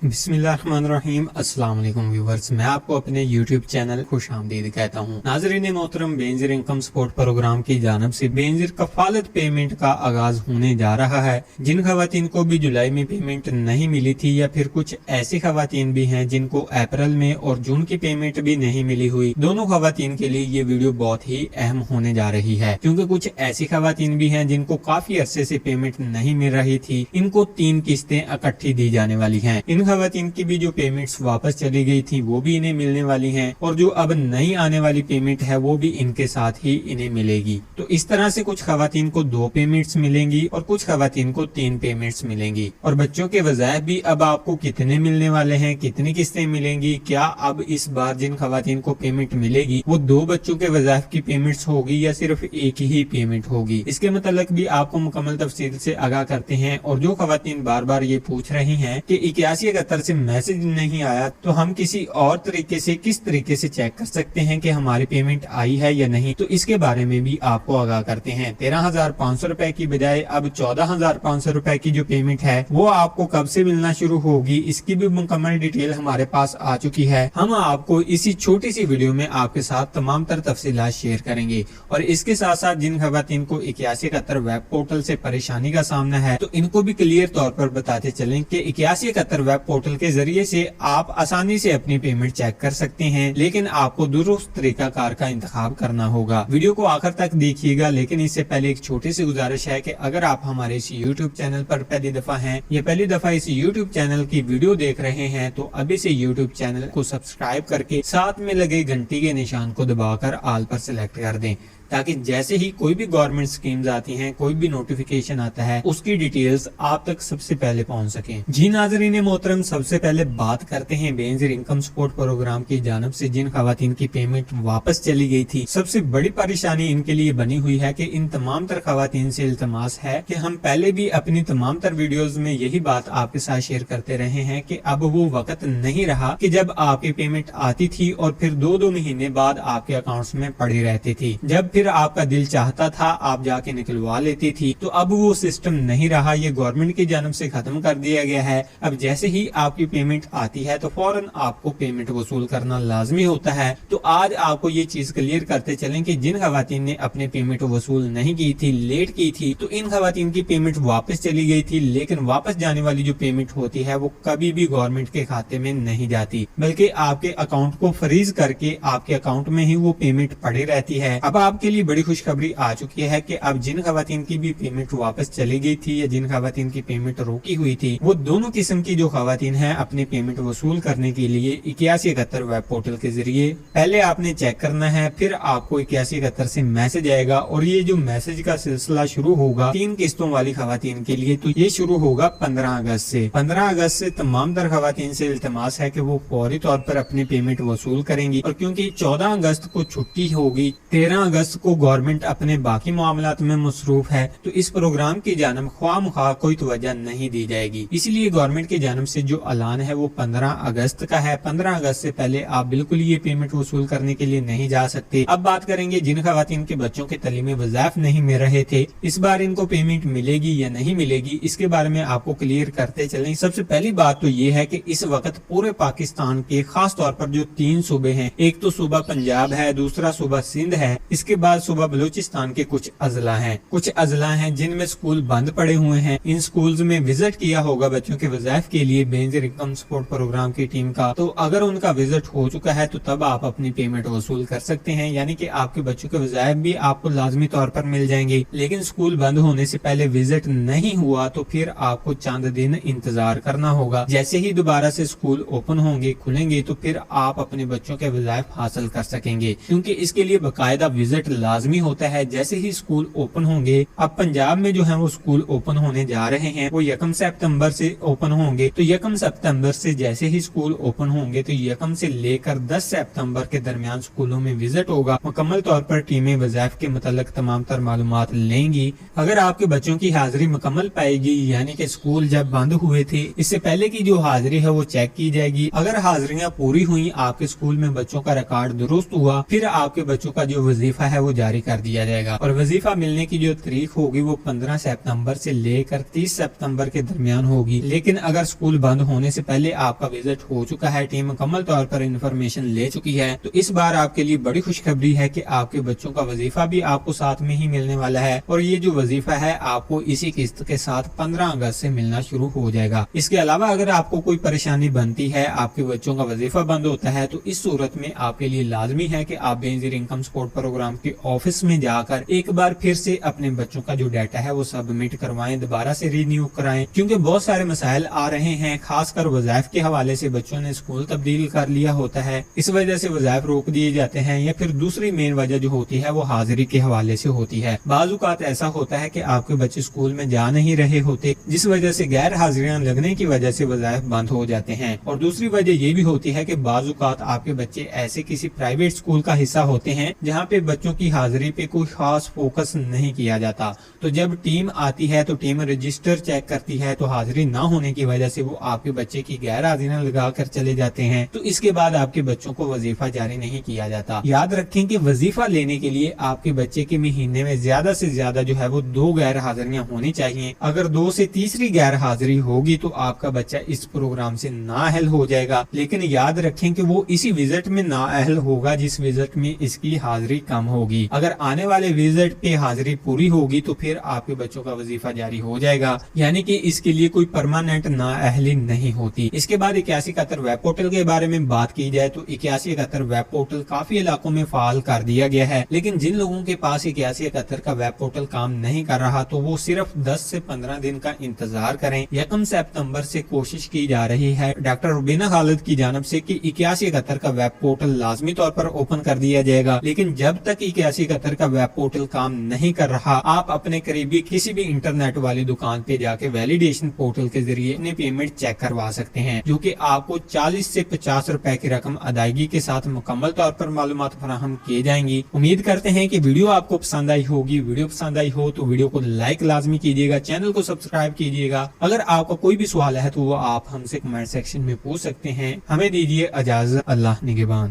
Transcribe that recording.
बिस्मिल्लाहिर्रहमानिर्रहीम। अस्सलाम वालेकुम व्यूवर्स, मैं आपको अपने YouTube चैनल खुशामदीद कहता हूँ। नाज़रीन मोहतरम, बेनज़ीर इनकम सपोर्ट प्रोग्राम की जानिब से बेनज़ीर कफालत पेमेंट का आगाज होने जा रहा है। जिन खवातीन को भी जुलाई में पेमेंट नहीं मिली थी या फिर कुछ ऐसी खवातीन भी हैं जिनको अप्रैल में और जून की पेमेंट भी नहीं मिली हुई, दोनों खवातीन के लिए ये वीडियो बहुत ही अहम होने जा रही है, क्योंकि कुछ ऐसी खवातीन भी हैं जिनको काफी अरसे से पेमेंट नहीं मिल रही थी। इनको 3 किस्तें इकट्ठी दी जाने वाली हैं। इन खवातीन की भी जो पेमेंट्स वापस चली गई थी वो भी इन्हें मिलने वाली हैं, और जो अब नई आने वाली पेमेंट है वो भी इनके साथ ही इन्हें मिलेगी। तो इस तरह से कुछ खवातीन को 2 पेमेंट्स मिलेंगी और कुछ खवातीन को 3 पेमेंट्स मिलेंगी। और बच्चों के वज़ाइफ भी अब आपको कितने मिलने वाले हैं, कितनी किस्तें मिलेंगी, क्या अब इस बार जिन खवातीन को पेमेंट मिलेगी वो 2 बच्चों के वज़ाइफ की पेमेंट्स होगी या सिर्फ एक ही पेमेंट होगी, इसके मतलब भी आपको मुकम्मल तफसील से आगाह करते हैं। और जो खवातीन बार बार ये पूछ रही हैं कि 8171 से मैसेज नहीं आया, तो हम किसी और तरीके से किस तरीके से चेक कर सकते हैं कि हमारी पेमेंट आई है या नहीं, तो इसके बारे में भी आपको आगाह करते हैं। 13,500 रुपए की बजाय अब 14,500 रुपए की जो पेमेंट है वो आपको कब से मिलना शुरू होगी, इसकी भी मुकम्मल डिटेल हमारे पास आ चुकी है। हम आपको इसी छोटी सी वीडियो में आपके साथ तमाम तर तफसीलात शेयर करेंगे। और इसके साथ साथ जिन खवातीन को 8171 वेब पोर्टल से परेशानी का सामना है, तो इनको भी क्लियर तौर पर बताते चलें कि 8171 वेब पोर्टल के जरिए से आप आसानी से अपनी पेमेंट चेक कर सकते हैं, लेकिन आपको दुरुस्त तरीकाकार का इंतखाब करना होगा। वीडियो को आखिर तक देखिएगा, लेकिन इससे पहले एक छोटी सी गुजारिश है कि अगर आप हमारे इस YouTube चैनल पर पहली दफा हैं या पहली दफा इस YouTube चैनल की वीडियो देख रहे हैं, तो अभी से YouTube चैनल को सब्सक्राइब करके साथ में लगे घंटी के निशान को दबाकर ऑल पर सिलेक्ट कर दें, ताकि जैसे ही कोई भी गवर्नमेंट स्कीम्स आती हैं, कोई भी नोटिफिकेशन आता है, उसकी डिटेल्स आप तक सबसे पहले पहुंच सके। जी नाज़रीन मोहतरम, सबसे पहले बात करते हैं बेनज़ीर इनकम सपोर्ट प्रोग्राम की जानिब से जिन खवातीन की पेमेंट वापस चली गई थी। सबसे बड़ी परेशानी इनके लिए बनी हुई है कि इन तमाम तर खवातीन से इल्तमास है कि हम पहले भी अपनी तमाम तर वीडियोज में यही बात आपके साथ शेयर करते रहे हैं कि अब वो वक्त नहीं रहा कि जब आपकी पेमेंट आती थी और फिर 2-2 महीने बाद आपके अकाउंट्स में पड़ी रहती थी। जब फिर आपका दिल चाहता था आप जाके निकलवा लेती थी, तो अब वो सिस्टम नहीं रहा, ये गवर्नमेंट की जानिब से खत्म कर दिया गया है। अब जैसे ही आपकी पेमेंट आती है तो फौरन आपको पेमेंट वसूल करना लाजमी होता है। तो आज आपको ये चीज क्लियर करते चलें कि जिन खवातीन ने अपनी पेमेंट वसूल नहीं की थी, लेट की थी, तो इन खवातीन की पेमेंट वापस चली गई थी, लेकिन वापस जाने वाली जो पेमेंट होती है वो कभी भी गवर्नमेंट के खाते में नहीं जाती, बल्कि आपके अकाउंट को फ्रीज करके आपके अकाउंट में ही वो पेमेंट पड़ी रहती है। अब आपके लिए बड़ी खुशखबरी आ चुकी है कि अब जिन खवातीन की भी पेमेंट वापस चली गई थी या जिन खवातीन की पेमेंट रोकी हुई थी, वो दोनों किस्म की जो खवातीन हैं अपनी पेमेंट वसूल करने के लिए 8171 वेब पोर्टल के जरिए पहले आपने चेक करना है, फिर आपको 8171 से मैसेज आएगा। और ये जो मैसेज का सिलसिला शुरू होगा 3 किस्तों वाली खवातीन के लिए, तो ये शुरू होगा 15 अगस्त से। 15 अगस्त से तमाम तर खवातीन से इल्तमास है कि वो फौरी तौर पर अपनी पेमेंट वसूल करेंगी। और क्योंकि 14 अगस्त को छुट्टी होगी, 13 अगस्त को गवर्नमेंट अपने बाकी मामलात में मसरूफ है, तो इस प्रोग्राम की जानिब ख्वाह कोई तवज्जो नहीं दी जाएगी। इसलिए गवर्नमेंट की जानिब से जो ऐलान है वो 15 अगस्त का है। 15 अगस्त से पहले आप बिल्कुल ये पेमेंट वसूल करने के लिए नहीं जा सकते। अब बात करेंगे जिन खवातीन के बच्चों के तलीमी वज़ाइफ नहीं मिल रहे थे, इस बार इनको पेमेंट मिलेगी या नहीं मिलेगी, इसके बारे में आपको क्लियर करते चलें। सबसे पहली बात तो ये है कि इस वक्त पूरे पाकिस्तान के खास तौर पर जो 3 सूबे हैं, एक तो सूबा पंजाब है, दूसरा सूबा सिंध है, इसके बाद सूबा बलूचिस्तान के कुछ अजला हैं। कुछ अजला हैं जिनमें स्कूल बंद पड़े हुए हैं। इन स्कूल्स में विजिट किया होगा बच्चों के वज़ाइफ के लिए बेनज़ीर इनकम सपोर्ट प्रोग्राम की टीम का, तो अगर उनका विजिट हो चुका है तो तब आप अपनी पेमेंट वसूल कर सकते हैं, यानी कि आपके बच्चों के वज़ाइफ भी आपको लाजमी तौर पर मिल जाएंगे। लेकिन स्कूल बंद होने से पहले विजिट नहीं हुआ तो फिर आपको चंद दिन इंतजार करना होगा। जैसे ही दोबारा से स्कूल ओपन होंगे, खुलेंगे, तो फिर आप अपने बच्चों के वज़ाइफ हासिल कर सकेंगे, क्योंकि इसके लिए बाकायदा विजिट लाजमी होता है। जैसे ही स्कूल ओपन होंगे, अब पंजाब में जो है वो स्कूल ओपन होने जा रहे हैं, वो 1 सितंबर से ओपन होंगे। तो 1 सितंबर से जैसे ही स्कूल ओपन होंगे तो 1 से लेकर 10 सितंबर के दरमियान स्कूलों में विजिट होगा। मुकम्मल तौर पर टीमें वज़ाइफ के मतलब तमाम तर मालूमात लेंगी। अगर आपके बच्चों की हाजिरी मुकम्मल पाएगी, यानी कि स्कूल जब बंद हुए थे इससे पहले की जो हाजिरी है वो चेक की जाएगी। अगर हाजिरियां पूरी हुई, आपके स्कूल में बच्चों का रिकॉर्ड दुरुस्त हुआ, फिर आपके बच्चों का जो वजीफा है वो जारी कर दिया जाएगा। और वजीफा मिलने की जो तारीख होगी वो 15 सितंबर से लेकर 30 सितंबर के दरमियान होगी। लेकिन अगर स्कूल बंद होने से पहले आपका विजिट हो चुका है, टीम मुकम्मल तौर पर इंफॉर्मेशन ले चुकी है, तो इस बार आपके लिए बड़ी खुशखबरी है कि आपके बच्चों का वजीफा भी आपको साथ में ही मिलने वाला है। और ये जो वजीफा है आपको इसी किस्त के साथ 15 अगस्त से मिलना शुरू हो जाएगा। इसके अलावा अगर आपको कोई परेशानी बनती है, आपके बच्चों का वजीफा बंद होता है, तो इस सूरत में आपके लिए लाजमी है कि आप बेनजीर इनकम सपोर्ट प्रोग्राम के ऑफिस में जाकर एक बार फिर से अपने बच्चों का जो डाटा है वो सबमिट करवाएं, दोबारा से रिन्यू कराएं, क्योंकि बहुत सारे मसाइल आ रहे हैं। खासकर वज़ाइफ के हवाले से बच्चों ने स्कूल तब्दील कर लिया होता है, इस वजह से वज़ाइफ रोक दिए जाते हैं, या फिर दूसरी मेन वजह जो होती है वो हाजिरी के हवाले से होती है। बाज़-औक़ात ऐसा होता है कि आपके बच्चे स्कूल में जा नहीं रहे होते, जिस वजह से गैर हाजिरियां लगने की वजह से वज़ाइफ बंद हो जाते हैं। और दूसरी वजह ये भी होती है कि बाज़-औक़ात आपके बच्चे ऐसे किसी प्राइवेट स्कूल का हिस्सा होते हैं जहाँ पे बच्चों की हाजिरी पे कोई खास फोकस नहीं किया जाता। तो जब टीम आती है तो टीम रजिस्टर चेक करती है, तो हाजिरी ना होने की वजह से वो आपके बच्चे की गैर हाजिरियां लगा कर चले जाते हैं, तो इसके बाद आपके बच्चों को वजीफा जारी नहीं किया जाता। याद रखें कि वजीफा लेने के लिए आपके बच्चे के महीने में ज्यादा से ज्यादा जो है वो 2 गैर हाजिरियां होनी चाहिए। अगर 2 से तीसरी गैर हाजिरी होगी तो आपका बच्चा इस प्रोग्राम से नाअहल हो जाएगा। लेकिन याद रखें कि वो इसी विजिट में नाअहल होगा जिस विजिट में इसकी हाजिरी कम होगी। अगर आने वाले विजिट पे हाजिरी पूरी होगी तो फिर आपके बच्चों का वजीफा जारी हो जाएगा, यानी कि इसके लिए कोई परमानेंट नाअहली नहीं होती। इसके बाद 8171 वेब पोर्टल के बारे में बात की जाए तो 8171 वेब पोर्टल काफी इलाकों में फाल कर दिया गया है, लेकिन जिन लोगों के पास 8171 का वेब पोर्टल काम नहीं कर रहा तो वो सिर्फ 10 से 15 दिन का इंतजार करें। 1 सितंबर से कोशिश की जा रही है डॉक्टर रुबीना खालिद की जानब से कि 8171 का वेब पोर्टल लाजमी तौर पर ओपन कर दिया जाएगा। लेकिन जब तक 8171 का वेब पोर्टल काम नहीं कर रहा, आप अपने करीबी किसी भी इंटरनेट वाली दुकान पे जाके वैलिडेशन पोर्टल के जरिए अपने पेमेंट चेक करवा सकते हैं, जो कि आपको 40 से 50 रुपए की रकम अदायगी के साथ मुकम्मल तौर पर मालूमात फराहम किए जाएंगी। उम्मीद करते हैं कि वीडियो आपको पसंद आई होगी। वीडियो पसंद आई हो तो वीडियो को लाइक लाजमी कीजिएगा, चैनल को सब्सक्राइब कीजिएगा। अगर आपका कोई भी सवाल है तो वो आप हमसे कमेंट सेक्शन में पूछ सकते हैं। हमें दीजिए इजाजत। अल्लाह निगहबान।